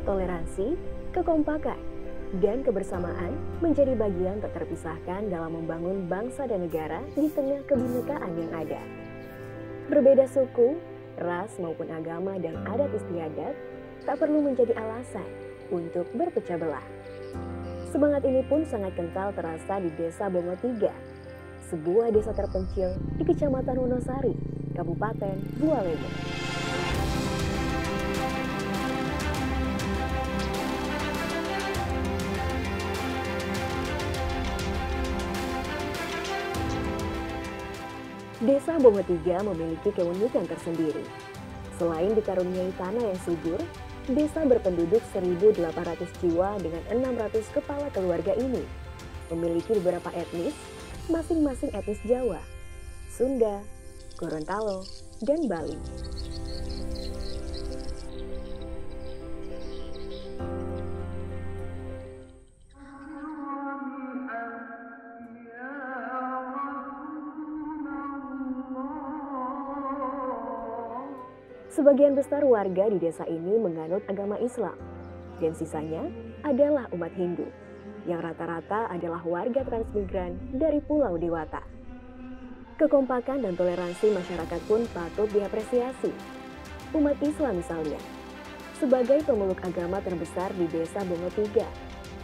toleransi, kekompakan, dan kebersamaan menjadi bagian tak terpisahkan dalam membangun bangsa dan negara di tengah kebinekaan yang ada. Berbeda suku, ras maupun agama dan adat istiadat tak perlu menjadi alasan untuk berpecah belah. Semangat ini pun sangat kental terasa di Desa Bongo Tiga, sebuah desa terpencil di Kecamatan Wonosari, Kabupaten Bualemo. Desa Bongo Tiga memiliki keunikan tersendiri. Selain dikaruniai tanah yang subur, desa berpenduduk 1.800 jiwa dengan 600 kepala keluarga ini memiliki beberapa etnis, masing-masing etnis Jawa, Sunda, Gorontalo, dan Bali. Sebagian besar warga di desa ini menganut agama Islam, dan sisanya adalah umat Hindu, yang rata-rata adalah warga transmigran dari Pulau Dewata. Kekompakan dan toleransi masyarakat pun patut diapresiasi. Umat Islam misalnya, sebagai pemeluk agama terbesar di Desa Bongo Tiga,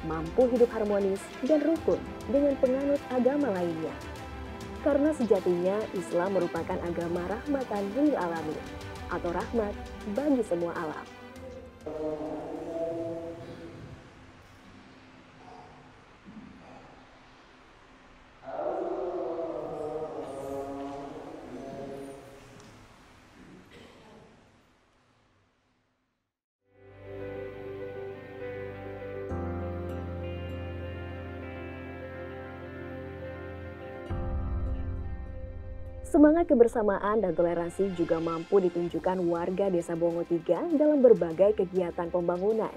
mampu hidup harmonis dan rukun dengan penganut agama lainnya. Karena sejatinya Islam merupakan agama rahmatan lil alamin, atau rahmat bagi semua alam. Semangat kebersamaan dan toleransi juga mampu ditunjukkan warga Desa Bongo Tiga dalam berbagai kegiatan pembangunan.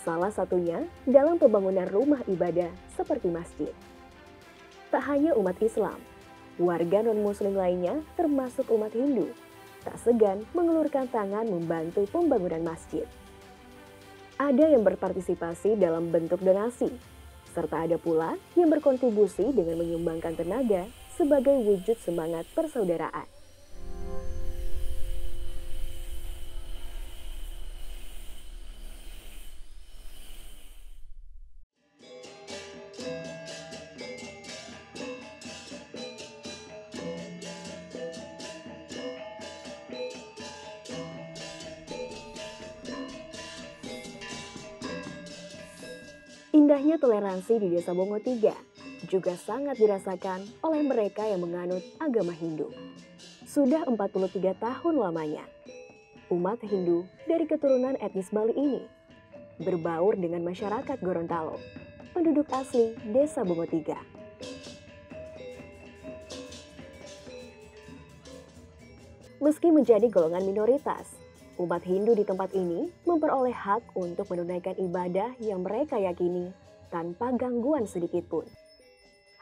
Salah satunya dalam pembangunan rumah ibadah seperti masjid. Tak hanya umat Islam, warga non-muslim lainnya termasuk umat Hindu tak segan mengelurkan tangan membantu pembangunan masjid. Ada yang berpartisipasi dalam bentuk donasi, serta ada pula yang berkontribusi dengan menyumbangkan tenaga sebagai wujud semangat persaudaraan. Indahnya toleransi di Desa Bongo Tiga juga sangat dirasakan oleh mereka yang menganut agama Hindu. Sudah 43 tahun lamanya, umat Hindu dari keturunan etnis Bali ini berbaur dengan masyarakat Gorontalo, penduduk asli Desa Bongo Tiga. Meski menjadi golongan minoritas, umat Hindu di tempat ini memperoleh hak untuk menunaikan ibadah yang mereka yakini tanpa gangguan sedikit pun.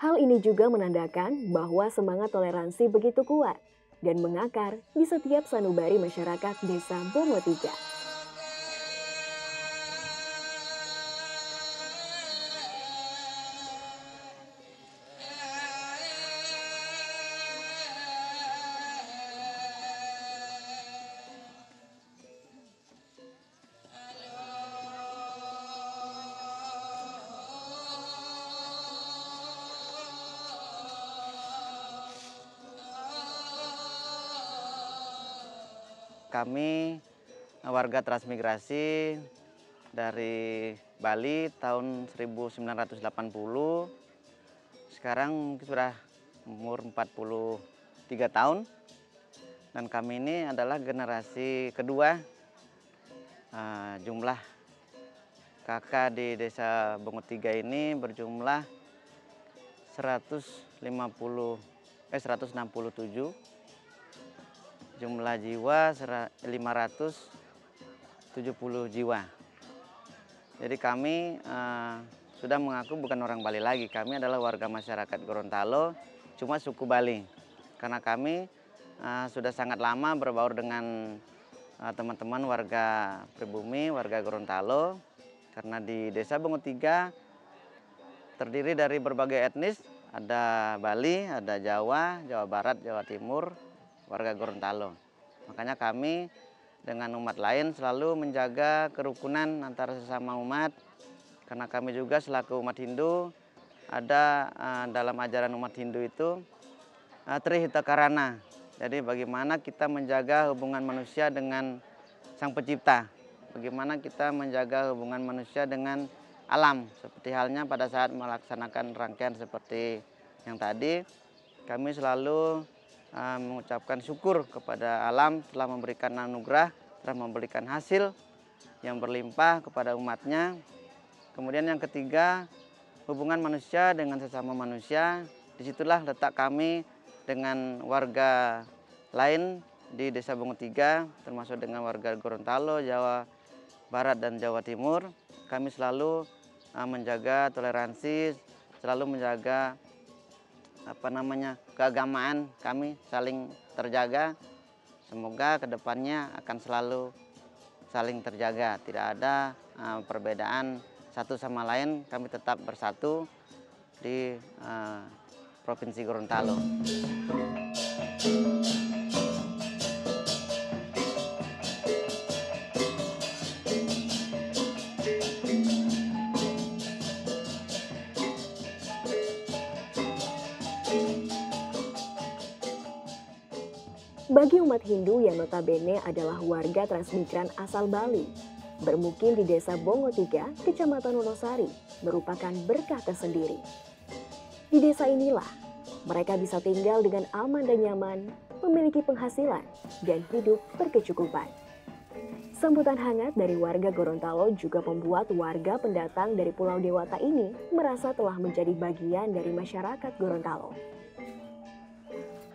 Hal ini juga menandakan bahwa semangat toleransi begitu kuat dan mengakar di setiap sanubari masyarakat Desa Bongo Tiga. Kami warga transmigrasi dari Bali tahun 1980. Sekarang sudah umur 43 tahun. Dan kami ini adalah generasi kedua. Jumlah kakak di Desa Bongo Tiga ini berjumlah 167. Jumlah jiwa 570 jiwa. Jadi kami sudah mengaku bukan orang Bali lagi. Kami adalah warga masyarakat Gorontalo, cuma suku Bali. Karena kami sudah sangat lama berbaur dengan teman-teman warga pribumi, warga Gorontalo, karena di Desa Bongo 3 terdiri dari berbagai etnis, ada Bali, ada Jawa, Jawa Barat, Jawa Timur, warga Gorontalo. Makanya kami dengan umat lain selalu menjaga kerukunan antara sesama umat, karena kami juga selaku umat Hindu ada dalam ajaran umat Hindu itu Trihita Karana. Jadi bagaimana kita menjaga hubungan manusia dengan Sang Pencipta, bagaimana kita menjaga hubungan manusia dengan alam. Seperti halnya pada saat melaksanakan rangkaian seperti yang tadi, kami selalu mengucapkan syukur kepada alam telah memberikan anugerah, telah memberikan hasil yang berlimpah kepada umatnya. Kemudian yang ketiga, hubungan manusia dengan sesama manusia. Disitulah letak kami dengan warga lain di Desa Bongo 3, termasuk dengan warga Gorontalo, Jawa Barat dan Jawa Timur. Kami selalu menjaga toleransi, selalu menjaga keagamaan kami saling terjaga. Semoga kedepannya akan selalu saling terjaga, tidak ada perbedaan satu sama lain, kami tetap bersatu di Provinsi Gorontalo. Bagi umat Hindu yang notabene adalah warga transmigran asal Bali, bermukim di Desa Bongo 3, Kecamatan Wonosari, merupakan berkah tersendiri. Di desa inilah, mereka bisa tinggal dengan aman dan nyaman, memiliki penghasilan, dan hidup berkecukupan. Sambutan hangat dari warga Gorontalo juga membuat warga pendatang dari Pulau Dewata ini merasa telah menjadi bagian dari masyarakat Gorontalo.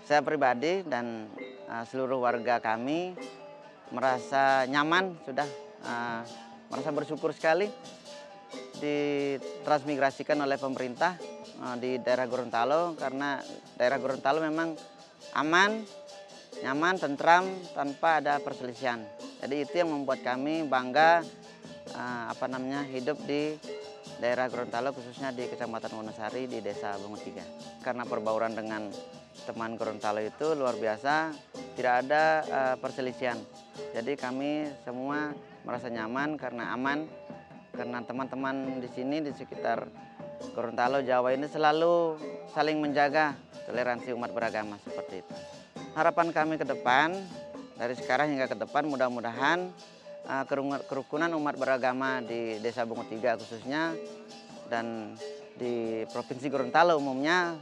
Saya pribadi dan seluruh warga kami merasa nyaman, sudah merasa bersyukur sekali ditransmigrasikan oleh pemerintah di daerah Gorontalo, karena daerah Gorontalo memang aman, nyaman, tentram, tanpa ada perselisihan. Jadi itu yang membuat kami bangga hidup di daerah Gorontalo, khususnya di Kecamatan Wonosari di Desa Bongo 3. Karena perbauran dengan teman Gorontalo itu luar biasa, tidak ada perselisihan. Jadi kami semua merasa nyaman karena aman, karena teman-teman di sini di sekitar Gorontalo, Jawa ini selalu saling menjaga toleransi umat beragama seperti itu. Harapan kami ke depan, dari sekarang hingga ke depan, mudah-mudahan kerukunan umat beragama di Desa Bongo 3 khususnya dan di Provinsi Gorontalo umumnya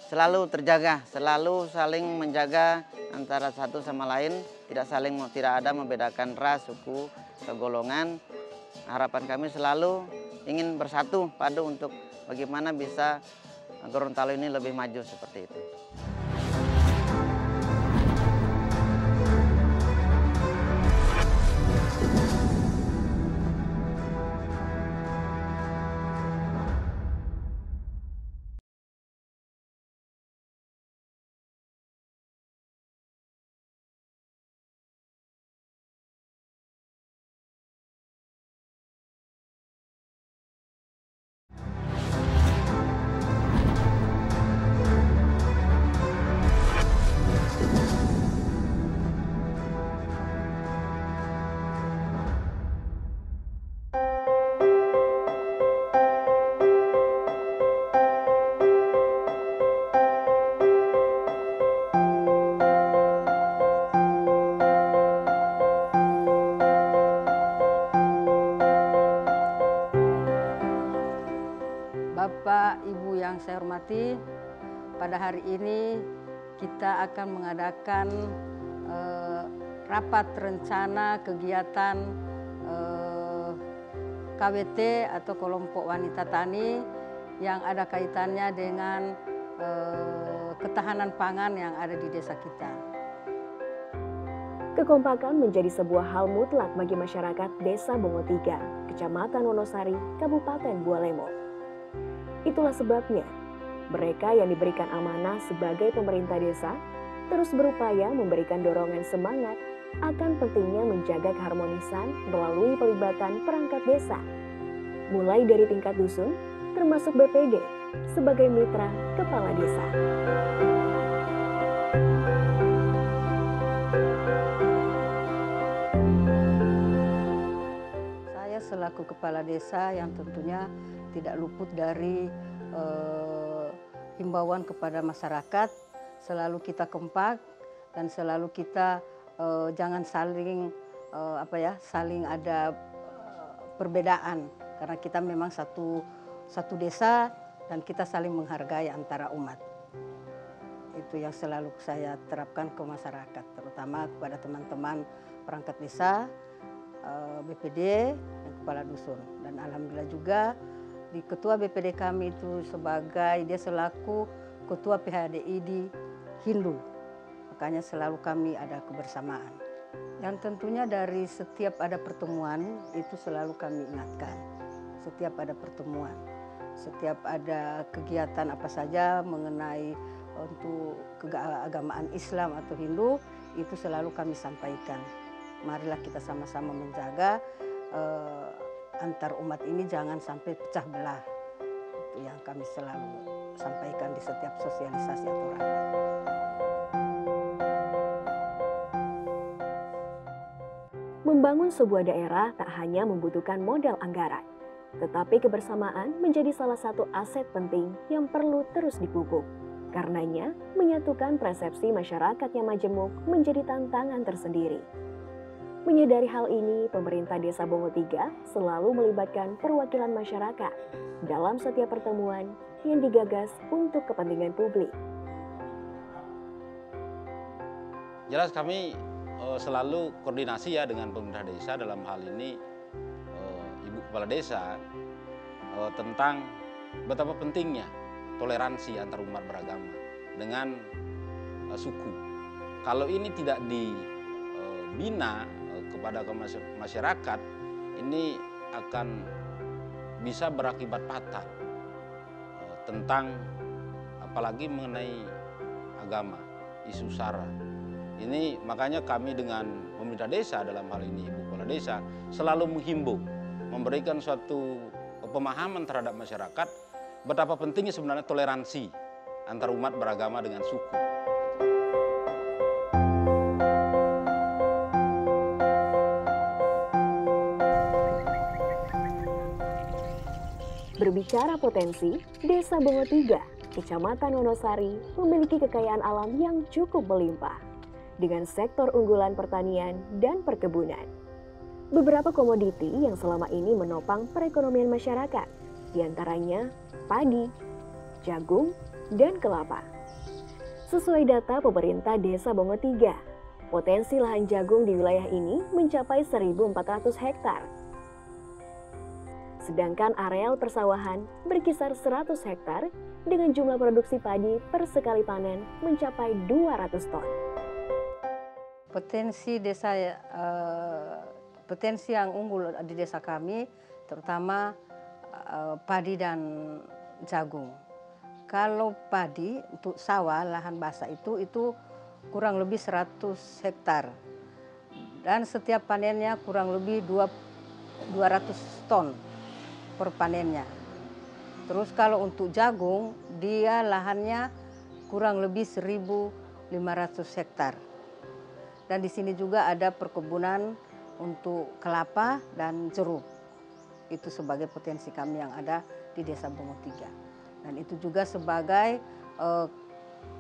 selalu terjaga, selalu saling menjaga antara satu sama lain, tidak ada membedakan ras, suku, atau golongan. Harapan kami selalu ingin bersatu padu untuk bagaimana bisa Gorontalo ini lebih maju seperti itu. Bapak, Ibu yang saya hormati, pada hari ini kita akan mengadakan rapat rencana kegiatan KWT atau kelompok wanita tani yang ada kaitannya dengan ketahanan pangan yang ada di desa kita. Kekompakan menjadi sebuah hal mutlak bagi masyarakat Desa Bongo 3, Kecamatan Wonosari, Kabupaten Bualemo. Itulah sebabnya mereka yang diberikan amanah sebagai pemerintah desa terus berupaya memberikan dorongan semangat akan pentingnya menjaga keharmonisan melalui pelibatan perangkat desa, mulai dari tingkat dusun, termasuk BPD, sebagai mitra kepala desa. Saya selaku kepala desa yang tentunya tidak luput dari himbauan kepada masyarakat, selalu kita kompak dan selalu kita jangan saling saling ada perbedaan, karena kita memang satu desa dan kita saling menghargai antara umat. Itu yang selalu saya terapkan ke masyarakat, terutama kepada teman-teman perangkat desa, BPD, dan kepala dusun. Dan alhamdulillah juga di ketua BPD kami itu dia selaku ketua PHDI di Hindu. Makanya selalu kami ada kebersamaan. Dan tentunya dari setiap ada pertemuan itu selalu kami ingatkan. Setiap ada pertemuan, setiap ada kegiatan apa saja mengenai untuk keagamaan Islam atau Hindu, itu selalu kami sampaikan. Marilah kita sama-sama menjaga antar umat ini jangan sampai pecah belah. Itu yang kami selalu sampaikan di setiap sosialisasi atau rapat. Membangun sebuah daerah tak hanya membutuhkan modal anggaran, tetapi kebersamaan menjadi salah satu aset penting yang perlu terus dipupuk. Karenanya, menyatukan persepsi masyarakat yang majemuk menjadi tantangan tersendiri. Menyadari hal ini, pemerintah Desa Bongo 3 selalu melibatkan perwakilan masyarakat dalam setiap pertemuan yang digagas untuk kepentingan publik. Jelas kami selalu koordinasi ya dengan pemerintah desa, dalam hal ini Ibu Kepala Desa, tentang betapa pentingnya toleransi antar umat beragama dengan suku. Kalau ini tidak dibina kepada masyarakat, ini akan bisa berakibat fatal tentang apalagi mengenai agama, isu SARA. Ini makanya kami dengan pemerintah desa, dalam hal ini Ibu Kepala Desa, selalu menghimbau, memberikan suatu pemahaman terhadap masyarakat betapa pentingnya sebenarnya toleransi antar umat beragama dengan suku. Berbicara potensi, Desa Bongo 3, Kecamatan Wonosari, memiliki kekayaan alam yang cukup melimpah dengan sektor unggulan pertanian dan perkebunan. Beberapa komoditi yang selama ini menopang perekonomian masyarakat, diantaranya padi, jagung, dan kelapa. Sesuai data pemerintah Desa Bongo 3, potensi lahan jagung di wilayah ini mencapai 1.400 hektar. Sedangkan areal persawahan berkisar 100 hektar dengan jumlah produksi padi per sekali panen mencapai 200 ton. Potensi yang unggul di desa kami terutama padi dan jagung. Kalau padi untuk sawah lahan basah itu kurang lebih 100 hektar dan setiap panennya kurang lebih 200 ton per panennya. Terus kalau untuk jagung dia lahannya kurang lebih 1.500 hektar. Dan di sini juga ada perkebunan untuk kelapa dan jeruk. Itu sebagai potensi kami yang ada di Desa Bongo 3. Dan itu juga sebagai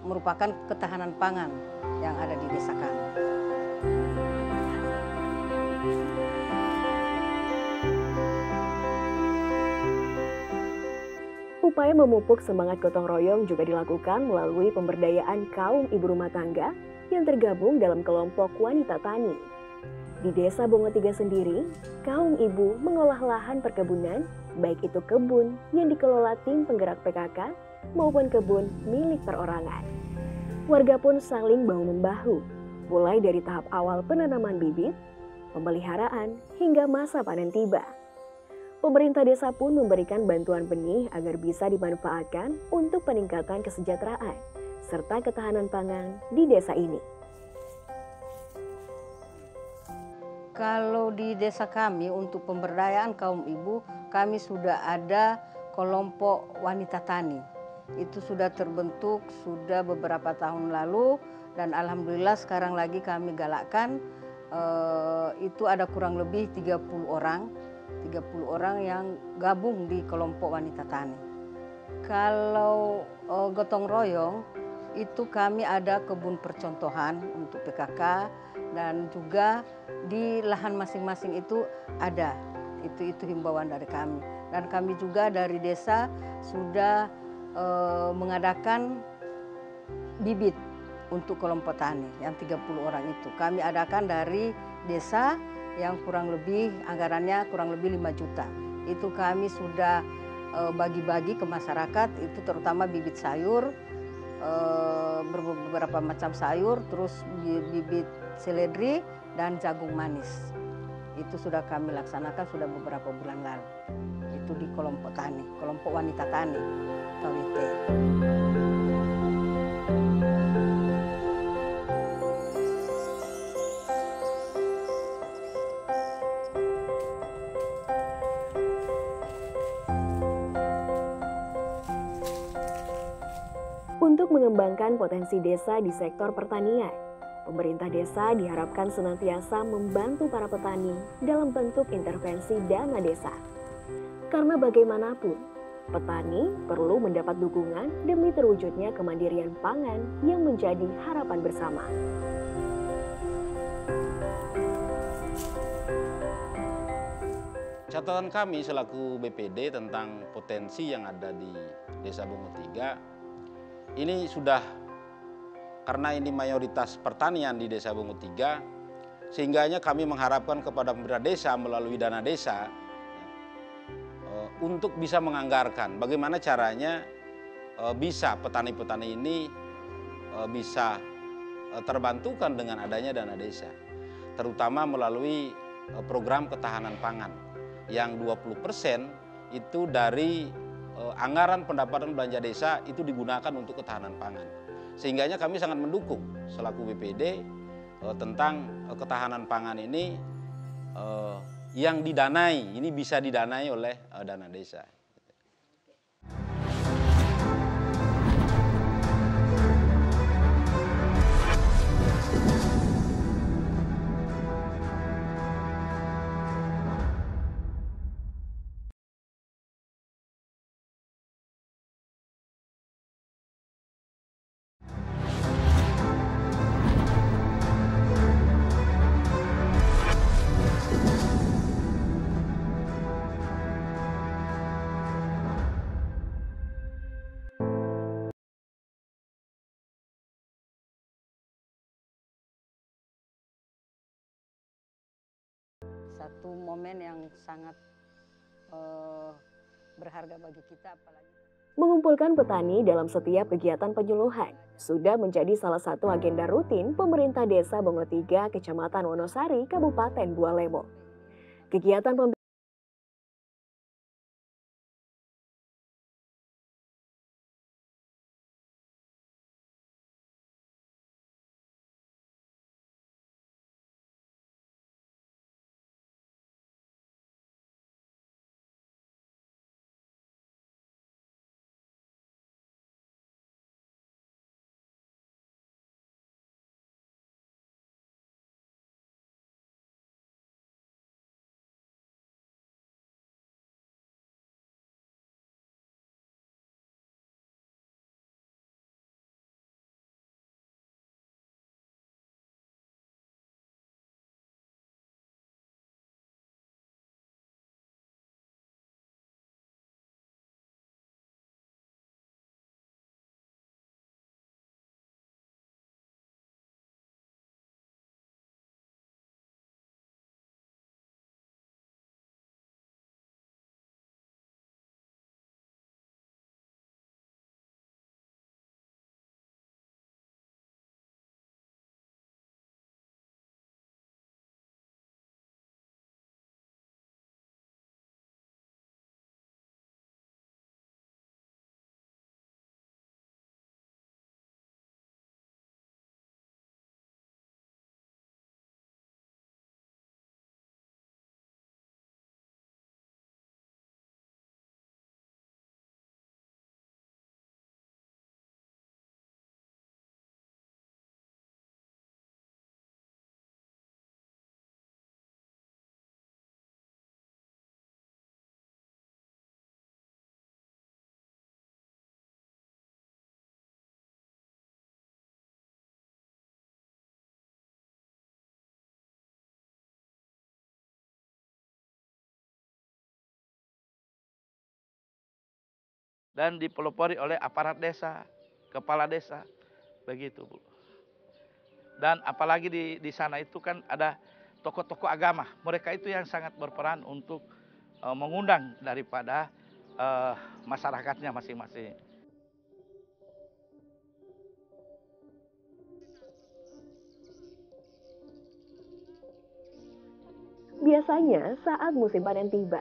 merupakan ketahanan pangan yang ada di desa kami. Upaya memupuk semangat gotong royong juga dilakukan melalui pemberdayaan kaum ibu rumah tangga yang tergabung dalam kelompok wanita tani. Di Desa Bongo 3 sendiri, kaum ibu mengolah lahan perkebunan, baik itu kebun yang dikelola tim penggerak PKK maupun kebun milik perorangan. Warga pun saling bahu-membahu, mulai dari tahap awal penanaman bibit, pemeliharaan, hingga masa panen tiba. Pemerintah desa pun memberikan bantuan benih agar bisa dimanfaatkan untuk peningkatan kesejahteraan serta ketahanan pangan di desa ini. Kalau di desa kami untuk pemberdayaan kaum ibu, kami sudah ada kelompok wanita tani. Itu sudah terbentuk sudah beberapa tahun lalu dan alhamdulillah sekarang lagi kami galakkan. Itu ada kurang lebih 30 orang yang gabung di kelompok wanita tani. Kalau gotong royong itu kami ada kebun percontohan untuk PKK dan juga di lahan masing-masing itu ada. Itu himbauan dari kami. Dan kami juga dari desa sudah mengadakan bibit untuk kelompok tani yang 30 orang itu. Kami adakan dari desa yang kurang lebih anggarannya kurang lebih 5 juta. Itu kami sudah bagi-bagi ke masyarakat, itu terutama bibit sayur, beberapa macam sayur, terus bibit seledri dan jagung manis. Itu sudah kami laksanakan sudah beberapa bulan lalu. Itu di kelompok tani, kelompok wanita tani, KWT. Untuk mengembangkan potensi desa di sektor pertanian, pemerintah desa diharapkan senantiasa membantu para petani dalam bentuk intervensi dana desa. Karena bagaimanapun, petani perlu mendapat dukungan demi terwujudnya kemandirian pangan yang menjadi harapan bersama. Catatan kami selaku BPD tentang potensi yang ada di Desa Bungo 3, ini sudah karena ini mayoritas pertanian di Desa Bungo 3, sehingganya kami mengharapkan kepada pemerintah desa melalui dana desa untuk bisa menganggarkan bagaimana caranya bisa petani-petani ini bisa terbantukan dengan adanya dana desa, terutama melalui program ketahanan pangan yang 20% itu dari anggaran pendapatan belanja desa itu digunakan untuk ketahanan pangan. Sehingganya kami sangat mendukung selaku BPD tentang ketahanan pangan ini yang didanai, ini bisa didanai oleh dana desa. Satu momen yang sangat berharga bagi kita, apalagi Mengumpulkan petani dalam setiap kegiatan penyuluhan sudah menjadi salah satu agenda rutin pemerintah Desa Bungo 3, Kecamatan Wonosari, Kabupaten Bualemo. Kegiatan dan dipelopori oleh aparat desa, kepala desa, begitu Bu. Dan apalagi di sana itu kan ada tokoh-tokoh agama, mereka itu yang sangat berperan untuk mengundang daripada masyarakatnya masing-masing. Biasanya saat musim panen tiba,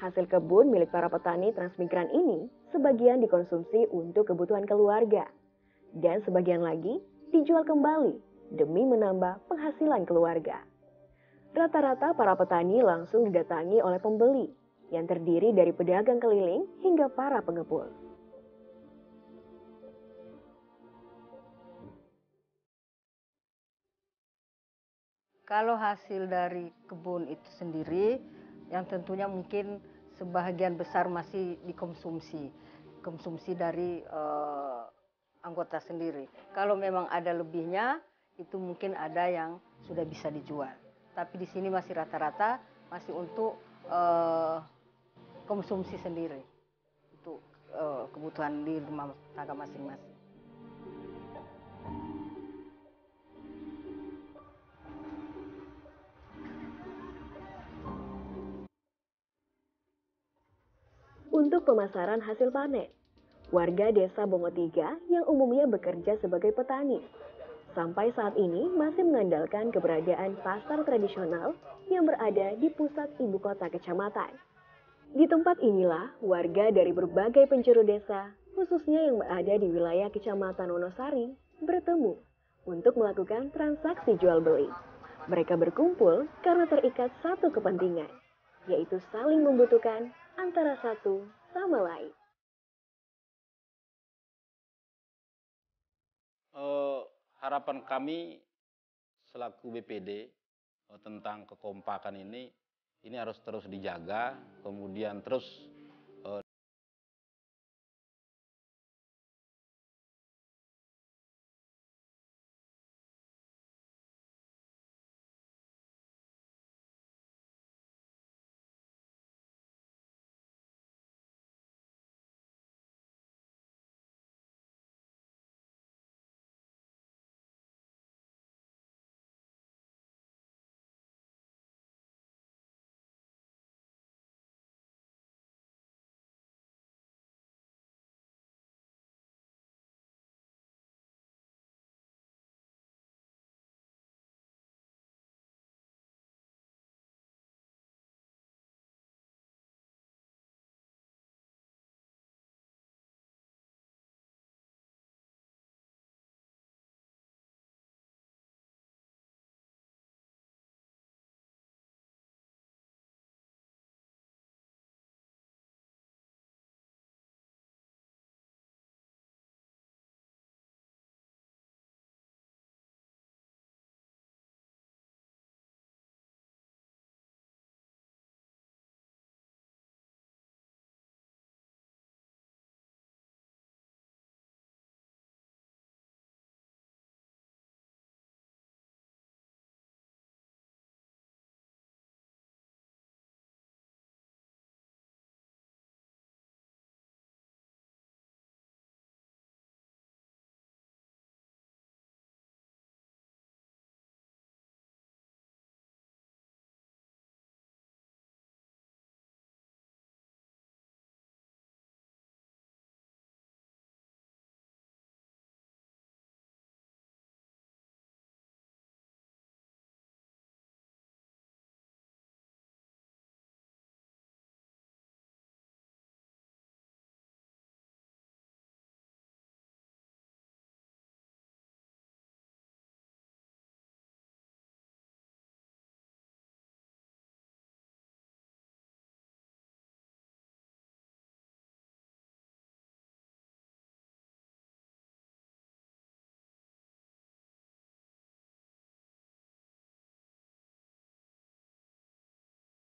hasil kebun milik para petani transmigran ini sebagian dikonsumsi untuk kebutuhan keluarga, dan sebagian lagi dijual kembali demi menambah penghasilan keluarga. Rata-rata para petani langsung didatangi oleh pembeli yang terdiri dari pedagang keliling hingga para pengepul. Kalau hasil dari kebun itu sendiri, yang tentunya mungkin sebagian besar masih konsumsi dari anggota sendiri. Kalau memang ada lebihnya, itu mungkin ada yang sudah bisa dijual. Tapi di sini masih rata-rata masih untuk konsumsi sendiri, untuk kebutuhan di rumah tangga masing-masing. Untuk pemasaran hasil panen, warga desa Bongo Tiga yang umumnya bekerja sebagai petani, sampai saat ini masih mengandalkan keberadaan pasar tradisional yang berada di pusat ibu kota kecamatan. Di tempat inilah warga dari berbagai penjuru desa, khususnya yang berada di wilayah Kecamatan Wonosari, bertemu untuk melakukan transaksi jual beli. Mereka berkumpul karena terikat satu kepentingan, yaitu saling membutuhkan antara satu sama lain. Harapan kami selaku BPD tentang kekompakan ini harus terus dijaga, kemudian terus